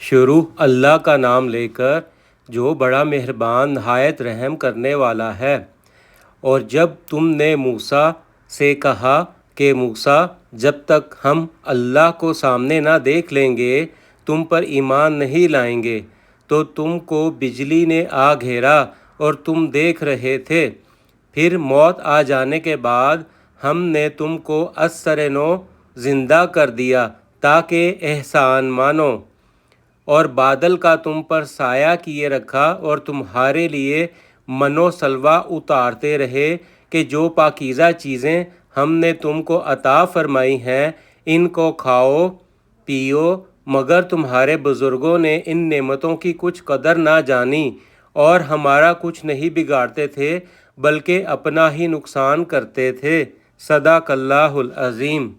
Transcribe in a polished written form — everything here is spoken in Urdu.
شروع اللہ کا نام لے کر جو بڑا مہربان نہایت رحم کرنے والا ہے۔ اور جب تم نے موسیٰ سے کہا کہ موسیٰ، جب تک ہم اللہ کو سامنے نہ دیکھ لیں گے تم پر ایمان نہیں لائیں گے، تو تم کو بجلی نے آ گھیرا اور تم دیکھ رہے تھے، پھر موت آ جانے کے بعد ہم نے تم کو از سر نو زندہ کر دیا تاکہ احسان مانو، اور بادل کا تم پر سایہ کیے رکھا اور تمہارے لیے من و سلوہ اتارتے رہے کہ جو پاکیزہ چیزیں ہم نے تم کو عطا فرمائی ہیں ان کو کھاؤ پیو، مگر تمہارے بزرگوں نے ان نعمتوں کی کچھ قدر نہ جانی اور ہمارا کچھ نہیں بگاڑتے تھے بلکہ اپنا ہی نقصان کرتے تھے۔ صدق اللہ العظیم۔